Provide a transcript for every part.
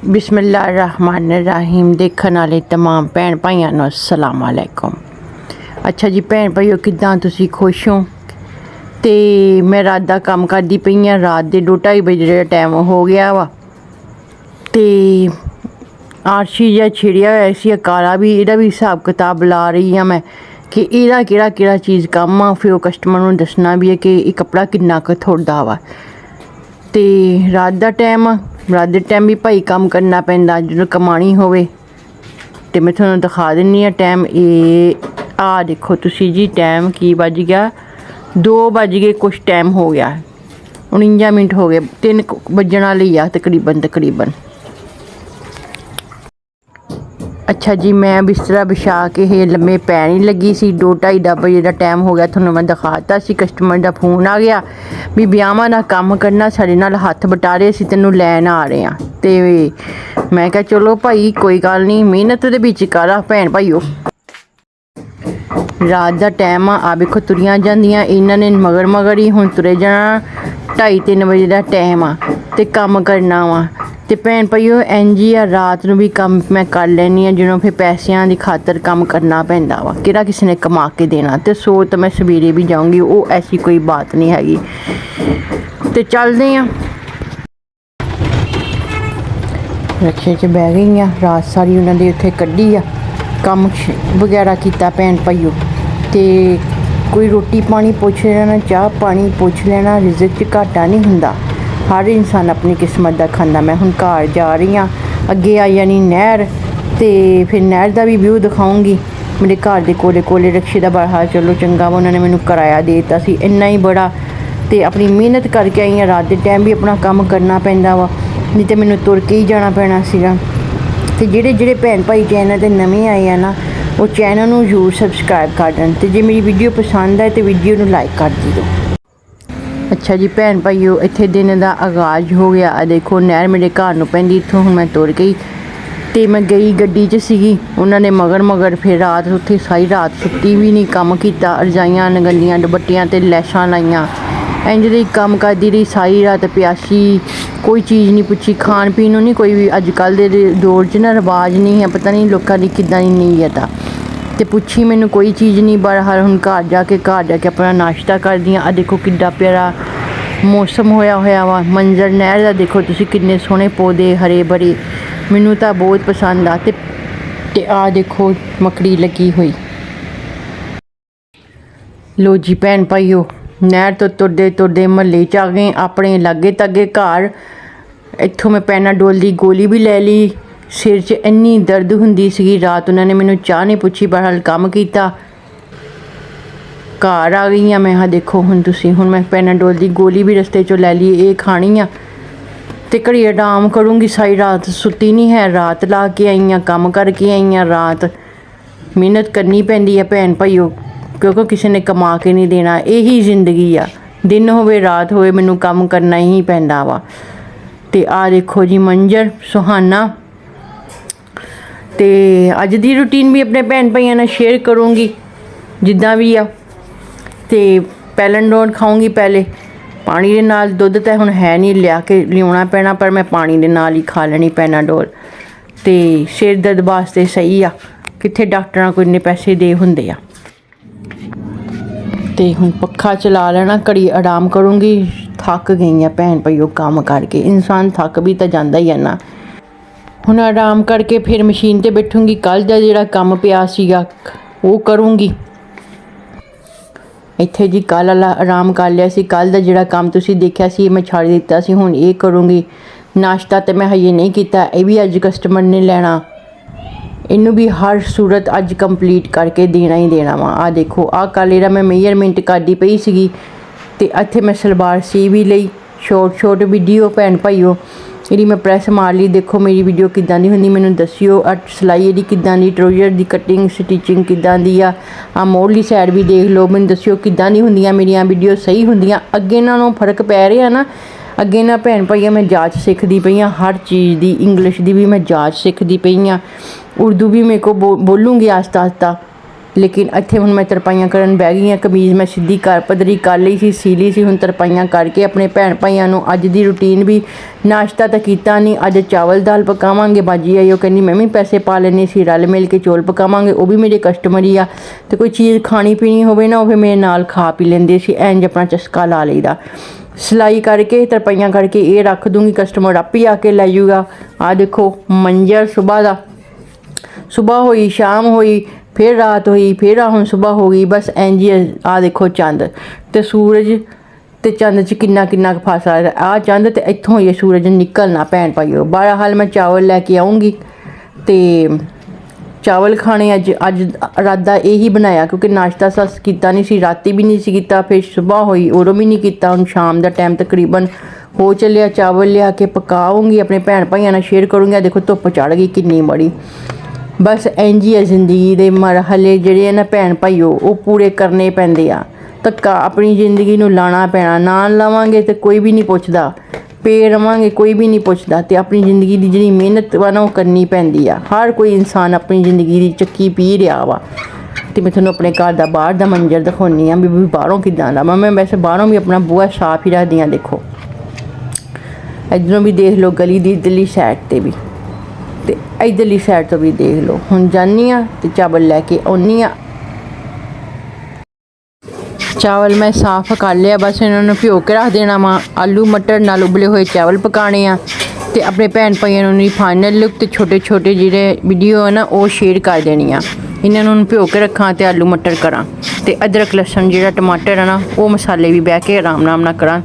बिस्मिल्लाहिर्रहमानिर्रहीम। देखने वाले तमाम भैन भाइयों को अस्सलाम वालेकुम। अच्छा जी भैन भाइयों, किदां तुसी खुश हो? तो मैं रात का काम करती पई हाँ। रात के 2-2:30 बजे का टाइम हो गया वा। तो आरशी जहा छिड़िया हुआ सी काला भी, इहदा भी हिसाब किताब ला रही हाँ मैं कि इहदा किहड़ा चीज़ कम आ, फिर कस्टमर नूं दसना भी है कि यह कपड़ा किन्ना क थोड़ा वा। तो रात के टाइम भी भाई काम करना पैंदा जो कमानी होवे। तो मैं थोड़ा दिखा दिनी हाँ टाइम। ये आ देखो तुसी जी, टाइम की बज गया 2 बज गए कुछ टाइम हो गया, 49 मिनट हो गए, 3 बजन वाली आ तकरीबन। अच्छा जी, मैं बिस्तरा बिछा के हे लम्मे पै नहीं लगी सी। 2-2:30 बजे का टाइम हो गया। थोड़ा मैं दिखाता सी कस्टमर का फोन आ गया भी ब्याहां का काम करना, साढ़े नाल हत्थ बटारे सी, तेनों लैन आ रहे हैं। तो मैं कहा चलो भाई कोई गल नहीं, मेहनत दे विच कर भैन भाईओ। रात का टाइम आ वेखो तुरिया जांदियां, इन्हां ने मगर ही हुण तुरे जाना। 2:30-3 बजे का टाइम आ ते काम करना वा। तो भैन भाईओ इंज ही आ, रात नूं भी काम मैं कर लैनी हाँ जो फिर पैसों की खातर काम करना पैंदा वा। किहड़ा किसी ने कमा के देना। तो सो तो मैं सवेरे भी जाऊँगी, वो ऐसी कोई बात नहीं हैगी। तो चलते हैं। रक्शे च बह गई हाँ, रात सारी उन्होंने उत्थे कड्ढी आ, काम वगैरह किया भैन भाईओ। तो कोई रोटी पानी पुछ लेना, चाह पानी पुछ लेना, रिज़्क च घाटा नहीं हुंदा। हर इंसान अपनी किस्मत का खांदा। मैं हुण घर जा रही हाँ, अगे आई जानी नहर, तो फिर नहर का भी व्यू दिखाऊँगी। मेरे घर के कोले रक्शे का बड़ा हाल, चलो चंगा वा, उन्होंने मैनू किराया दे दिता सी, इन्ना ही बड़ा। तो अपनी मेहनत करके आई हाँ। रात के टाइम भी अपना काम करना पैंदा वा, नहीं तो मैनू तुर के ही जाना पैना सीगा। तो जेड़े भैन भाई चैनल ते नवे आए हैं ना, वो चैनल नूं जरूर सबसक्राइब कर दें। तो जे मेरी वीडियो पसंद आए तो वीडियो नूं लाइक कर दिओ। अच्छा जी भैन भाईओ, इत्थे दिन का आगाज़ हो गया। देखो नहर मेरे घर नूं पैंदी, इत्थों हुण मैं तुर गई। तो मैं गई गड्डी च सीगी, उन्होंने मगर फिर रात उत्थे सारी रात सुत्ती भी नहीं, काम किया, रजाइयां नगलियां दुपट्टियां ते लैशां लाइयां, इंज दे काम करती रही सारी रात प्यासी। कोई चीज़ नहीं पुछी, खान पीन नहीं कोई भी। अजकल के दौर च ना रवाज नहीं है, पता नहीं लोगों की किदां दी नीयत आ। तो पुछी मैनू कोई चीज़ नहीं। बहरहाल हुण घर जाके अपना नाश्ता कर दियाँ। आ देखो किड्डा प्यारा मौसम होया वा, मंजर नहर का देखो तुसी, किन्ने सोहने पौधे हरे भरे, मैनू तो बहुत पसंद आ। ते आ देखो मकड़ी लगी हुई। लो जी भैन भाईओ, नहर तो तुरदे महल्ले च आ गए, अपने लागे तागे घर। इत्थों मैं पैनाडोल की गोली भी ले ली। सिर च इन्नी दर्द हुंदी सी, रात उन्होंने मैनू चाह नहीं पुछी, बहरहाल काम किया। घर आ गई हाँ मैं। हाँ देखो हुण तुसी, हुण मैं पैनाडोल की गोली भी रस्ते चो लै ली, ये खानी आ। तो घड़ी आराम करूँगी, सारी रात सुती नहीं है, रात ला के आई हाँ, काम करके आई हाँ। रात मेहनत करनी पैंदी है भैन भाईओ, क्योंकि किसी ने कमा के नहीं देना। यही जिंदगी आ, दिन होवे रात होवे, मैनू काम करना ही पैंदा वा। तो आ देखो जी मंजर सुहाना। तो अज की रूटीन भी अपने भैन भाइयों ने शेयर करूँगी जिद्दां भी आ। तो पैलेंडोन खाऊँगी पहले पानी के नाल, दुध तो हुण है नहीं, लिया पैना, पर मैं पानी के नाल ही खा लेनी पैनाडोल। तो सिर दर्द वास्ते सही आ, कित्थे डॉक्टरां को इन्ने पैसे दे हुंदे आ। तो हुण पक्खा चला लेना, घड़ी आराम करूँगी। थक गई हैं भैन भाईओ काम करके, इंसान थक भी तो जाता ही है ना। हुण आराम करके फिर मशीन ते बैठूँगी। कल का जिहड़ा काम पिया सीगा वो करूँगी। इत्थे जी कल वाला आराम कर लिया सी, कल का जिहड़ा काम तुसी देखिया सी मैं छड़ दिता सी, हुण ये करूँगी। नाश्ता तो मैं हजे नहीं किया, ये भी अज कस्टमर ने लेना, इनू भी हर सूरत अज कंप्लीट करके देना ही देना वा। आ देखो आ कल इहदा मैं मेजरमेंट करदी पई सीगी। ते इत्थे मैं सलवार सी भी लई, शॉर्ट वीडियो भैन भाईओ इहदी मैं प्रैस मार ली। देखो मेरी वीडियो किदां दी हुंदी मैनू दस्सिओ, सिलाई इहदी किदां दी, ट्राउज़र दी कटिंग स्टिचिंग किदां दी आ। मोढ़ली साइड भी देख लो, मैनू दस्सिओ किदां दी हुंदियां मेरियां वीडियो, सही हुंदियां? अगे नालों फर्क पै रिहा ना? अगे ना भैन भाईओ मैं जाच सीखदी पई हाँ, हर चीज़ की, इंग्लिश की भी मैं जाच सीखदी पई हाँ, उर्दू भी मेरे को बोलूँगी आस्ता आस्ता। लेकिन इत्थे हुण मैं तरपाइयां करन बह गई हाँ। कमीज़ मैं सीधी कर पद्धरी कर लई सी, सी ली सी। हुण तरपाइयां करके अपने भैन भाइयों नूं अज दी रूटीन भी, नाश्ता तो कीता नहीं, अज चावल दाल पकावांगे। बाजी आई, कहनी मैं भी पैसे पा लैनी सी, रल मिल के चौल पकावांगे। वो भी मेरे कस्टमर ही आ, तो कोई चीज़ खानी पीनी होवे ना, वो मेरे नाल खा पी लैंदे सी। इंज अपना चस्का ला लईदा। सिलाई करके तरपाइयां करके ये रख दूँगी, कस्टमर आप ही आके लै जूगा। आ देखो मंजर सुबह का, सुबह हुई शाम हुई फिर रात हुई फिर हुण सुबह हो गई। बस इंज ही आ देखो चंद ते सूरज ते चंद च किन्ना किन्ना फासला है। आ चंद ते इत्थों ही सूरज निकलना भैन भाईओ। बहरहाल मैं चावल लैके आऊँगी ते चावल खाने। अज इरादा यही बनाया क्योंकि नाश्ता सस कीता नहीं सी, राती भी नहीं सी कीता, फिर सुबह हुई उदों भी नहीं कीता। हुण शाम का टाइम तकरीबन हो चलिया। चावल लिया के पकाऊँगी, अपने भैन भाइयों नाल शेयर करूँगी। देखो धुप्प चढ़ गई किन्नी बड़ी। बस इंज ही है जिंदगी के मरहले जिहड़े है ना भैन भाईओ, वो पूरे करने पैंदे आ। धक्का अपनी जिंदगी नूं लाना पैना, ना लावांगे तो कोई भी नहीं पुछदा, पे रवांगे कोई भी नहीं पुछदा। तो अपनी जिंदगी की जिहड़ी मेहनत वा ना वो करनी पैंदी आ। हर कोई इंसान अपनी जिंदगी की चक्की पी रहा वा। तो मैं तुहानूं अपने घर का बाहर का मंजर दिखाउणी आ भी बाहरों किदां दा। मैं वैसे बाहरों भी अपना बूहा साफ ही रखदी आं। देखो इधरों भी देख लो, गली की इधरली साइड ते भी, तो इधरली साइड तो भी देख लो। हुण जानी आ ते चावल लैके आउणी आ। चावल मैं साफ कर लिया, बस इन्होंने भिओ के रख देना वा। आलू मटर नाल उबले हुए चावल पकाने आ। ते अपने भैन भाइयों नूं फाइनल लुक ते छोटे छोटे जिहड़े वीडियो है ना वो शेयर कर देनी आ। इन्होंने भिओ के रखा तो आलू मटर करा, तो अदरक लसन जिहड़ा टमाटर है ना वो मसाले भी बह के आराम नाल करा,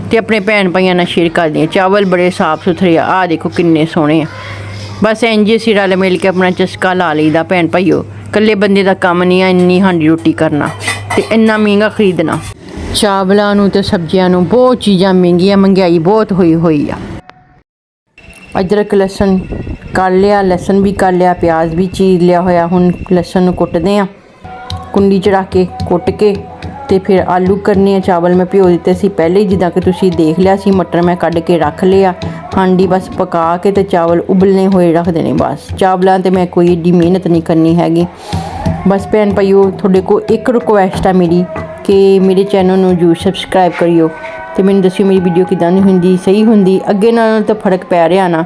तो अपने भैन भाइयों नाल शेयर कर दियाँ। चावल बड़े साफ सुथरे आ देखो किन्ने सोहणे आ। बस इंज ही रल मिल के अपना चस्का ला लईदा भैन भाईओ। कल्ले बंदे का काम नहीं है इन्नी हांडी रोटी करना ते इन्ना महंगा खरीदना। चावलों नूं ते सब्जियां नूं बहुत चीज़ां महंगियां, महंगाई बहुत हुई आ। अदरक लसन कर लिया, लसन भी कर लिया, प्याज भी चीर लिया होया। हुण लसन नूं कुटदे आ, कुंडी च रख के कुट के ते फिर आलू करने आ। चावल मैं भिओ दिते सी पहले ही, जिद्दां कि तुसीं देख लिया सी। मटर मैं कढ़ के रख लिया, हांडी बस पका के ते चावल उबलने हुए रख देने। बस चावलों ते मैं कोई एड्डी मेहनत नहीं करनी हैगी। बस भैन भाईओ थोड़े को एक रिक्वेस्ट है मेरी कि मेरे चैनल नूं जरूर सबसक्राइब करियो ते मैनूं दस्सिओ मेरी वीडियो किदां दी हुंदी, सही हुंदी, अगे नालों तो फर्क पै रिहा ना।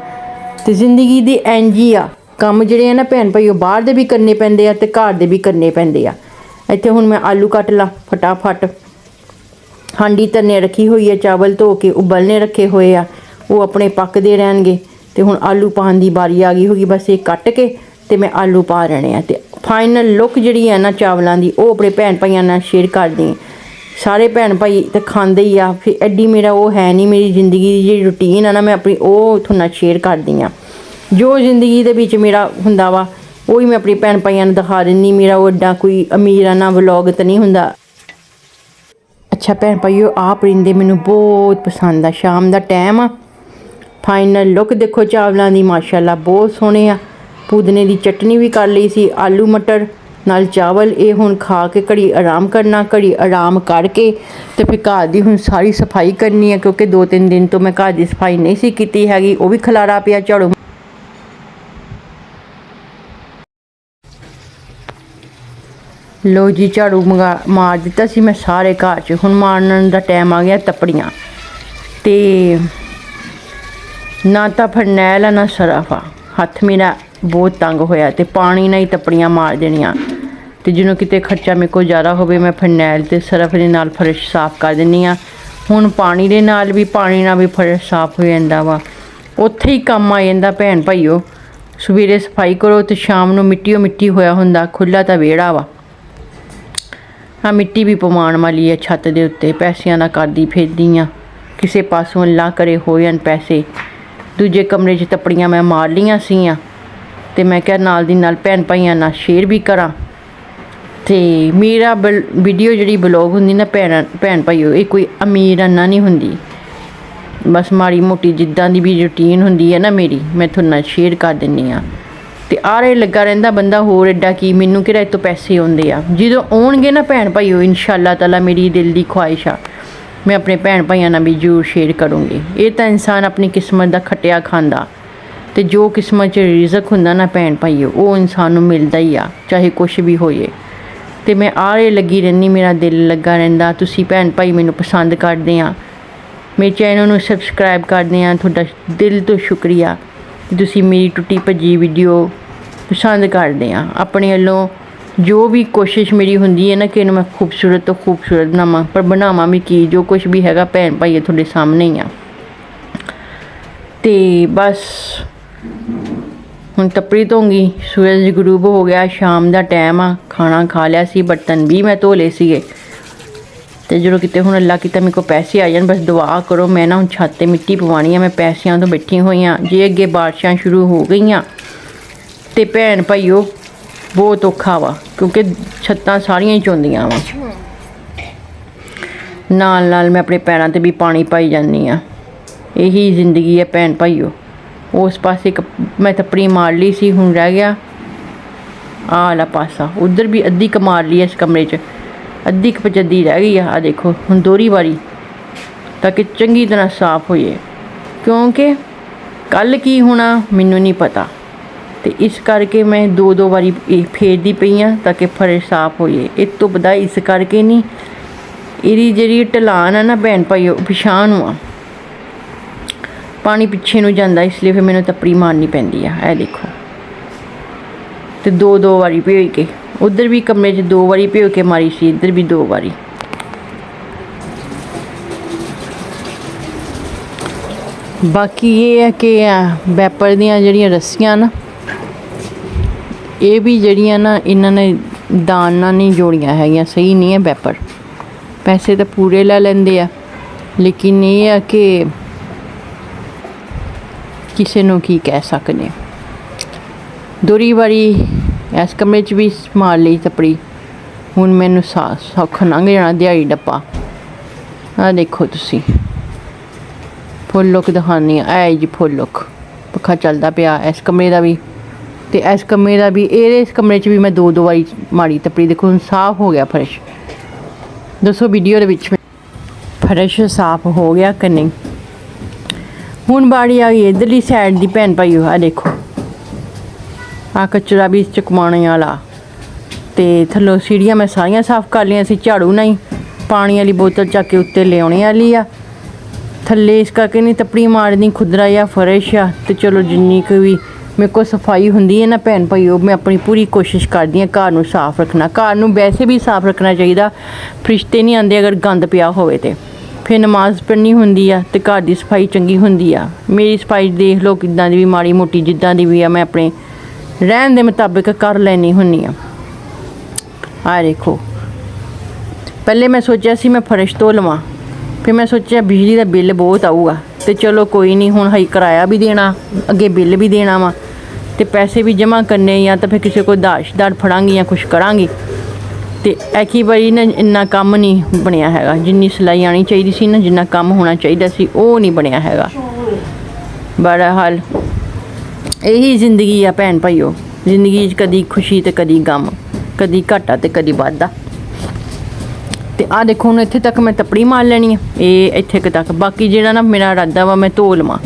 ते जिंदगी दी इंज ही आ, कम्म जिहड़े है ना भैन भाईओ बाहर दे भी करने पैंदे आ ते घर दे भी करने पैंदे आ। इत्थे हुण मैं आलू कट ला फटाफट, हांडी धरने रखी हुई है, चावल धो के उबलने रखे हुए आ, वो अपने पकदे रहणगे। ते हुण आलू पाउण दी बारी आ गई होगी। बस ये कट के ते मैं आलू पा देने आ। ते फाइनल लुक जिहड़ी है ना चावलों की वो अपने भैन भाइयों नाल शेयर कर दी। सारे भैन भाई तो खांदे ही आ, फिर एड्डी मेरा वो है नहीं। मेरी जिंदगी की जी रूटीन है ना मैं अपनी वो तुहाडे नाल शेयर कर दी आ। जो जिंदगी दे विच मेरा हुंदा वा वही मैं अपनी भैन भाइयों नूं दिखा दिंदी। मेरा वो एड्डा कोई अमीराना व्लॉग तो नहीं हुंदा। अच्छा भैन भाईओ आ परिंदे मैनूं बहुत पसंद आ। शाम का टाइम आ, फाइनल लुक देखो चावलों की, माशाअल्लाह बहुत सोहणे आ। पुदीने की चटनी भी कर ली सी, आलू मटर नाल चावल। ये हुण खा के घड़ी आराम करना, घड़ी आराम करके तो फिर घर की हुण सारी सफाई करनी है क्योंकि 2-3 दिन तो मैं घर की सफाई नहीं सी कीती हैगी। वो भी खलारा पिया झाड़ू। लो जी झाड़ू मार दिता सी मैं सारे घर च। हुण मारन का टाइम आ गया तपड़ियाँ, ते ना तो फरनैल ना सरफ आ। हत्थ मेरा बहुत तंग होया ते पानी नाल ही तपड़ियाँ मार देनियां। ते जिन्हों किते खर्चा मेरे को ज़्यादा होवे मैं फरनैल ते सरफ दे नाल फर्श साफ कर दिंदी आ। हुण पानी दे नाल भी फर्श साफ हो जांदा वा। उत्थे ही काम आ जांदा भैन भाईओ। सवेरे सफाई करो तो शाम नूं मिट्टी मिट्टी होया हुंदा। खुला तां विहड़ा वा। हाँ मिट्टी भी पवाउण वाली है छत दे उत्ते, पैसिਆਂ दा करदी फिरदी आ। किसे पासों अल्लाह करे हो जाण पैसे। दूजे कमरे 'च तपड़ियाँ मैं मार लियां सीआं ते मैं क्या नाल दी नाल भैन भाइयों नाल शेयर भी करा। ते मेरा वीडियो जिहड़ी ब्लॉग हुंदी ना भैन भाईओ ये कोई अमीर अन्ना नहीं हुंदी। बस माड़ी मोटी जिद्दां दी भी रूटीन हुंदी है ना मेरी, मैं तुहाडे नाल शेयर कर दिंदी आ। ते आरे लगा रहिंदा बंदा होर एड्डा की मैनूं किहड़ा इत्तों पैसे आउंदे आ। जदों आउणगे ना भैन भाईओ इंशाअल्लाह ताला मेरी दिल की ख्वाहिश आ मैं अपने भैन भाइयों नाल भी जरूर शेयर करूँगी। ये तो इंसान अपनी किस्मत का खटिया खांदा, तो जो किस्मत च रिज़क हुंदा ना भैन भाईओ वो इंसान नूं मिलदा ही आ, चाहे कुछ भी होए। ਤੇ ਮੈਂ ਆਰੇ ਲੱਗੀ ਰਹਿੰਦੀ, ਮੇਰਾ ਦਿਲ ਲੱਗਾ ਰਹਿੰਦਾ। ਤੁਸੀਂ ਭੈਣ ਭਾਈ ਮੈਨੂੰ ਪਸੰਦ ਕਰਦੇ ਆ, ਮੇਰੇ ਚੈਨਲ ਨੂੰ ਸਬਸਕ੍ਰਾਈਬ ਕਰਦੇ ਆ। ਤੁਹਾਡਾ ਦਿਲ ਤੋਂ ਸ਼ੁਕਰੀਆ ਕਿ ਤੁਸੀਂ ਮੇਰੀ ਟੁੱਟੀ ਭੱਜੀ ਵੀਡੀਓ ਪਸੰਦ ਕਰਦੇ ਆ। ਆਪਣੇ ਵੱਲੋਂ ਜੋ ਵੀ ਕੋਸ਼ਿਸ਼ ਮੇਰੀ ਹੁੰਦੀ ਹੈ ਨਾ ਕਿ ਇਹਨੂੰ ਮੈਂ ਖੂਬਸੂਰਤ ਤੋਂ ਖੂਬਸੂਰਤ ਬਣਾਵਾਂ, ਪਰ ਬਣਾਵਾਂ ਵੀ ਕੀ, ਜੋ ਕੁਛ ਵੀ ਹੈਗਾ ਭੈਣ ਭਾਈ ਤੁਹਾਡੇ ਸਾਹਮਣੇ ਹੀ ਆ। ਤੇ ਬਸ ਹੁਣ ਤੱਪੜੀ ਧੋਂਗੀ, ਸੂਰਜ ਗਰੂਬ ਹੋ ਗਿਆ, ਸ਼ਾਮ ਦਾ ਟਾਈਮ ਆ। ਖਾਣਾ ਖਾ ਲਿਆ ਸੀ, ਬਰਤਨ ਵੀ ਮੈਂ ਧੋ ਲਏ ਸੀਗੇ। ਤੇ ਜਦੋਂ ਕਿਤੇ ਹੁਣ ਅੱਲਾ ਕੀਤਾ ਮੇਰੇ ਕੋਲ ਪੈਸੇ ਆ ਜਾਣ, ਬਸ ਦੁਆ ਕਰੋ। ਮੈਂ ਨਾ ਹੁਣ ਛੱਤ 'ਤੇ ਮਿੱਟੀ ਪਵਾਉਣੀ ਆ, ਮੈਂ ਪੈਸਿਆਂ ਤੋਂ ਬੈਠੀ ਹੋਈ ਹਾਂ। ਜੇ ਅੱਗੇ ਬਾਰਿਸ਼ਾਂ ਸ਼ੁਰੂ ਹੋ ਗਈਆਂ ਤੇ ਭੈਣ ਭਾਈਓ ਬਹੁਤ ਔਖਾ ਵਾ, ਕਿਉਂਕਿ ਛੱਤਾਂ ਸਾਰੀਆਂ ਹੀ ਚੋਂਦੀਆਂ ਵਾ। ਨਾਲ ਨਾਲ ਮੈਂ ਆਪਣੇ ਪੈਰਾਂ 'ਤੇ ਵੀ ਪਾਣੀ ਪਾਈ ਜਾਂਦੀ ਹਾਂ। ਇਹੀ ਜ਼ਿੰਦਗੀ ਹੈ ਭੈਣ ਭਾਈਓ। ਉਸ ਪਾਸੇ ਇੱਕ ਮੈਂ ਤੱਪੜੀ ਮਾਰ ਲਈ ਸੀ, ਹੁਣ ਰਹਿ ਗਿਆ ਆਹ ਵਾਲਾ ਪਾਸਾ। ਉੱਧਰ ਵੀ ਅੱਧੀ ਕੁ ਮਾਰ ਲਈ ਇਸ ਕਮਰੇ 'ਚ, ਅੱਧੀ ਕੁ ਪਚੱਦੀ ਰਹਿ ਗਈ ਆ। ਆਹ ਦੇਖੋ ਹੁਣ ਦੋਹਰੀ ਵਾਰੀ, ਤਾਂ ਕਿ ਚੰਗੀ ਤਰ੍ਹਾਂ ਸਾਫ਼ ਹੋਈਏ, ਕਿਉਂਕਿ ਕੱਲ੍ਹ ਕੀ ਹੋਣਾ ਮੈਨੂੰ ਨਹੀਂ ਪਤਾ। ਤੇ ਇਸ ਕਰਕੇ ਮੈਂ ਦੋ ਵਾਰੀ ਫੇਰਦੀ ਪਈ ਹਾਂ ਤਾਂ ਕਿ ਫਰਸ਼ ਸਾਫ਼ ਹੋਈਏ। ਇਸ ਤੋਂ ਬਦਾ ਇਸ ਕਰਕੇ ਨਹੀਂ, ਇਹਦੀ ਜਿਹੜੀ ਢਲਾਨ ਆ ਨਾ ਭੈਣ ਭਾਈਓ ਪਿਛਾਂਹ ਨੂੰ ਆ, ਪਾਣੀ ਪਿੱਛੇ ਨੂੰ ਜਾਂਦਾ, ਇਸ ਲਈ ਫਿਰ ਮੈਨੂੰ ਤੱਪੜੀ ਮਾਰਨੀ ਪੈਂਦੀ ਆ। ਇਹ ਦੇਖੋ, ਤੇ ਦੋ ਵਾਰੀ ਭਿਓ ਕੇ, ਉੱਧਰ ਵੀ ਕਮਰੇ 'ਚ 2 ਵਾਰੀ ਭਿਓ ਕੇ ਮਾਰੀ ਸੀ, ਇੱਧਰ ਵੀ 2 ਵਾਰੀ। ਬਾਕੀ ਇਹ ਹੈ ਕਿ ਵੈਪਰ ਦੀਆਂ ਜਿਹੜੀਆਂ ਰੱਸੀਆਂ ਨਾ, ਇਹ ਵੀ ਜਿਹੜੀਆਂ ਨਾ ਇਹਨਾਂ ਨੇ ਦਾਨ ਨਾਲ ਨਹੀਂ ਜੋੜੀਆਂ ਹੈਗੀਆਂ, ਸਹੀ ਨਹੀਂ ਹੈ ਵੈਪਰ। ਪੈਸੇ ਤਾਂ ਪੂਰੇ ਲੈ ਲੈਂਦੇ ਆ, ਲੇਕਿਨ ਇਹ ਆ ਕਿ ਕਿਸੇ ਨੂੰ ਕੀ ਕਹਿ ਸਕਦੇ। ਦੋਹਰੀ ਵਾਰੀ ਇਸ ਕਮਰੇ 'ਚ ਵੀ ਮਾਰ ਲਈ ਤੱਪੜੀ। ਹੁਣ ਮੈਨੂੰ ਸੌਖ ਲੰਘ ਜਾਣਾ ਦਿਹਾੜੀ ਡੱਪਾ। ਆਹ ਦੇਖੋ ਤੁਸੀਂ, ਫੁੱਲ ਲੁੱਕ ਦਿਖਾਉਂਦੀ ਹਾਂ। ਐ ਜੀ ਫੁੱਲ ਲੁੱਕ, ਪੱਖਾ ਚੱਲਦਾ ਪਿਆ ਇਸ ਕਮਰੇ ਦਾ ਵੀ ਤੇ ਇਸ ਕਮਰੇ ਦਾ ਵੀ। ਇਸ ਕਮਰੇ 'ਚ ਵੀ ਮੈਂ 2 ਵਾਰੀ ਮਾਰੀ ਤੱਪੜੀ। ਦੇਖੋ ਹੁਣ ਸਾਫ਼ ਹੋ ਗਿਆ ਫਰਸ਼। ਦੱਸੋ ਵੀਡੀਓ ਦੇ ਵਿੱਚ ਫਰਸ਼ ਸਾਫ਼ ਹੋ ਗਿਆ ਕਿ ਨਹੀਂ। ਹੁਣ ਬਾੜੀ ਆ ਗਈ ਇੱਧਰਲੀ ਸਾਈਡ ਦੀ ਭੈਣ ਭਾਈਓ। ਆਹ ਦੇਖੋ, ਆਹ ਕਚਰਾ ਵੀ ਚੁਕਵਾਉਣੇ ਵਾਲਾ, ਤੇ ਥੱਲੋਂ ਸੀੜੀਆਂ ਮੈਂ ਸਾਰੀਆਂ ਸਾਫ਼ ਕਰ ਲਈਆਂ ਸੀ ਝਾੜੂ ਨਾਲ ਹੀ। ਪਾਣੀ ਵਾਲੀ ਬੋਤਲ ਚੱਕ ਕੇ ਉੱਤੇ ਲਿਆਉਣੇ ਵਾਲੀ ਆ, ਥੱਲੇ ਇਸ ਕਰਕੇ ਨਹੀਂ ਤੱਪੜੀ ਮਾਰਨੀ, ਖੁਦਰਾ ਜਾਂ ਫਰਸ਼ ਆ। ਤੇ ਚਲੋ ਜਿੰਨੀ ਕੁ ਵੀ ਮੇਰੇ ਕੋਲ ਸਫਾਈ ਹੁੰਦੀ ਹੈ ਨਾ ਭੈਣ ਭਾਈਓ, ਮੈਂ ਆਪਣੀ ਪੂਰੀ ਕੋਸ਼ਿਸ਼ ਕਰਦੀ ਹਾਂ ਘਰ ਨੂੰ ਸਾਫ਼ ਰੱਖਣਾ। ਘਰ ਨੂੰ ਵੈਸੇ ਵੀ ਸਾਫ਼ ਰੱਖਣਾ ਚਾਹੀਦਾ, ਫਰਿਸ਼ਤੇ ਨਹੀਂ ਆਉਂਦੇ ਅਗਰ ਗੰਦ ਪਿਆ ਹੋਵੇ ਤੇ। ਫਿਰ ਨਮਾਜ਼ ਪੜ੍ਹਨੀ ਹੁੰਦੀ ਆ ਤੇ ਘਰ ਦੀ ਸਫਾਈ ਚੰਗੀ ਹੁੰਦੀ ਆ। ਮੇਰੀ ਸਫਾਈ ਦੇਖ ਲਓ ਕਿੱਦਾਂ ਦੀ ਵੀ, ਮਾੜੀ ਮੋਟੀ ਜਿੱਦਾਂ ਦੀ ਵੀ ਆ, ਮੈਂ ਆਪਣੇ ਰਹਿਣ ਦੇ ਮੁਤਾਬਿਕ ਕਰ ਲੈਣੀ ਹੁੰਦੀ ਆ। ਆਹ ਦੇਖੋ, ਪਹਿਲੇ ਮੈਂ ਸੋਚਿਆ ਸੀ ਮੈਂ ਫਰਸ਼ ਧੋ ਲਵਾਂ, ਫਿਰ ਮੈਂ ਸੋਚਿਆ ਬਿਜਲੀ ਦਾ ਬਿੱਲ ਬਹੁਤ ਆਊਗਾ, ਤੇ ਚਲੋ ਕੋਈ ਨਹੀਂ, ਹੁਣ ਹਾਈ ਕਿਰਾਇਆ ਵੀ ਦੇਣਾ, ਅੱਗੇ ਬਿੱਲ ਵੀ ਦੇਣਾ ਵਾ, ਤੇ ਪੈਸੇ ਵੀ ਜਮ੍ਹਾਂ ਕਰਨੇ, ਜਾਂ ਤਾਂ ਫਿਰ ਕਿਸੇ ਕੋਲ ਦਾਸ਼ਦਾਰ ਫੜਾਂਗੀ ਜਾਂ ਕੁਛ ਕਰਾਂਗੀ। ਤੇ ਐਕੀ ਵਾਰੀ ਨਾ ਇੰਨਾ ਕੰਮ ਨਹੀਂ ਬਣਿਆ ਹੈਗਾ, ਜਿੰਨੀ ਸਿਲਾਈ ਆਉਣੀ ਚਾਹੀਦੀ ਸੀ ਨਾ, ਜਿੰਨਾ ਕੰਮ ਹੋਣਾ ਚਾਹੀਦਾ ਸੀ ਉਹ ਨਹੀਂ ਬਣਿਆ ਹੈਗਾ। ਬੜਾ ਹਾਲ ਇਹੀ ਜ਼ਿੰਦਗੀ ਆ ਭੈਣ ਭਾਈਓ। ਜ਼ਿੰਦਗੀ 'ਚ ਕਦੀ ਖੁਸ਼ੀ ਤੇ ਕਦੀ ਗਮ, ਕਦੀ ਘਾਟਾ ਤੇ ਕਦੀ ਵਾਧਾ। ਤੇ ਆਹ ਦੇਖੋ ਹੁਣ ਇੱਥੇ ਤੱਕ ਮੈਂ ਤੱਪੜੀ ਮਾਰ ਲੈਣੀ ਆ, ਇਹ ਇੱਥੇ ਤੱਕ। ਬਾਕੀ ਜਿਹੜਾ ਨਾ ਮੇਰਾ ਇਰਾਦਾ ਵਾ ਮੈਂ ਧੋ ਲਵਾਂ,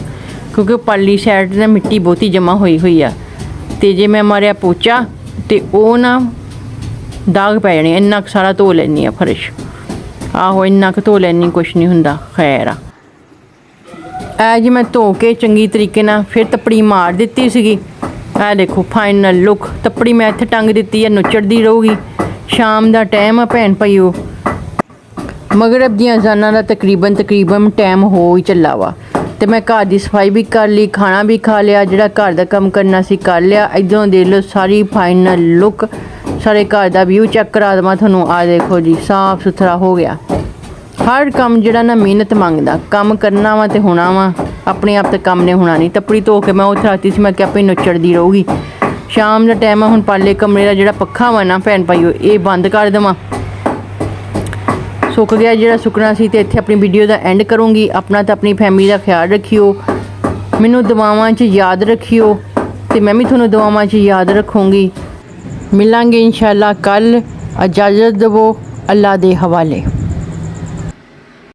ਕਿਉਂਕਿ ਪਰਲੀ ਸਾਈਡ ਨਾ ਮਿੱਟੀ ਬਹੁਤੀ ਜਮ੍ਹਾਂ ਹੋਈ ਆ, ਤੇ ਜੇ ਮੈਂ ਮਾਰਿਆ ਪੋਚਾ ਤੇ ਉਹ ਨਾ ਦਾਗ ਪੈ ਜਾਣੇ। ਇੰਨਾ ਕੁ ਸਾਰਾ ਧੋ ਲੈਂਦੀ ਆ ਫਰਸ਼। ਆਹੋ ਇੰਨਾ ਕੁ ਧੋ ਲੈਂਦੀ, ਕੁਛ ਨਹੀਂ ਹੁੰਦਾ, ਖੈਰ ਆ। ਇਹ ਜੀ ਮੈਂ ਧੋ ਕੇ ਚੰਗੀ ਤਰੀਕੇ ਨਾਲ ਫਿਰ ਤੱਪੜੀ ਮਾਰ ਦਿੱਤੀ ਸੀਗੀ। ਇਹ ਦੇਖੋ ਫਾਈਨਲ ਲੁੱਕ। ਤੱਪੜੀ ਮੈਂ ਇੱਥੇ ਟੰਗ ਦਿੱਤੀ ਹੈ, ਨੁੱਚੜਦੀ ਰਹੂਗੀ। ਸ਼ਾਮ ਦਾ ਟਾਈਮ ਆ ਭੈਣ ਭਾਈਓ, ਮਗਰਬ ਦੀਆਂ ਅਜ਼ਾਨਾਂ ਦਾ ਤਕਰੀਬਨ ਟਾਈਮ ਹੋ ਹੀ ਚੱਲਾ ਵਾ। ਤੇ ਮੈਂ ਘਰ ਦੀ ਸਫਾਈ ਵੀ ਕਰ ਲਈ, ਖਾਣਾ ਵੀ ਖਾ ਲਿਆ, ਜਿਹੜਾ ਘਰ ਦਾ ਕੰਮ ਕਰਨਾ ਸੀ ਕਰ ਲਿਆ। ਇੱਧਰੋਂ ਦੇਖ ਲਓ ਸਾਰੀ ਫਾਈਨਲ ਲੁੱਕ, ਸਾਰੇ ਘਰ ਦਾ ਵਿਊ ਚੈੱਕ ਕਰਾ ਦੇਵਾਂ ਤੁਹਾਨੂੰ। ਆ ਦੇਖੋ ਜੀ, ਸਾਫ਼ ਸੁਥਰਾ ਹੋ ਗਿਆ। ਹਰ ਕੰਮ ਜਿਹੜਾ ਨਾ ਮਿਹਨਤ ਮੰਗਦਾ, ਕੰਮ ਕਰਨਾ ਵਾ ਤੇ ਹੋਣਾ ਵਾ, ਆਪਣੇ ਆਪ ਤੇ ਕੰਮ ਨੇ ਹੋਣਾ ਨਹੀਂ। ਤੱਪੜੀ ਧੋ ਕੇ ਮੈਂ ਉੱਥੇ ਰੱਖਤੀ ਸੀ, ਮੈਂ ਕਿਹਾ ਆਪੇ ਨੁੱਚੜਦੀ ਰਹੂਗੀ। ਸ਼ਾਮ ਦਾ ਟਾਈਮ ਆ, ਹੁਣ ਪਾਲੇ ਕਮਰੇ ਦਾ ਜਿਹੜਾ ਪੱਖਾ ਵਾ ਨਾ ਭੈਣ ਭਾਈਓ, ਇਹ ਬੰਦ ਕਰ ਦੇਵਾਂ। ਸੁੱਕ ਗਿਆ ਜਿਹੜਾ ਸੁੱਕਣਾ ਸੀ। ਤੇ ਇੱਥੇ ਆਪਣੀ ਵੀਡੀਓ ਦਾ ਐਂਡ ਕਰੂੰਗੀ। ਆਪਣਾ ਤੇ ਆਪਣੀ ਫੈਮਿਲੀ ਦਾ ਖਿਆਲ ਰੱਖਿਓ, ਮੈਨੂੰ ਦੁਆਵਾਂ 'ਚ ਯਾਦ ਰੱਖਿਓ, ਤੇ ਮੈਂ ਵੀ ਤੁਹਾਨੂੰ ਦੁਆਵਾਂ 'ਚ ਯਾਦ ਰੱਖੂੰਗੀ। ਮਿਲਾਂਗੇ ਇੰਸ਼ਾਅੱਲਾ ਕੱਲ੍ਹ। ਇਜਾਜ਼ਤ ਦੇਵੋ, ਅੱਲਾ ਦੇ ਹਵਾਲੇ।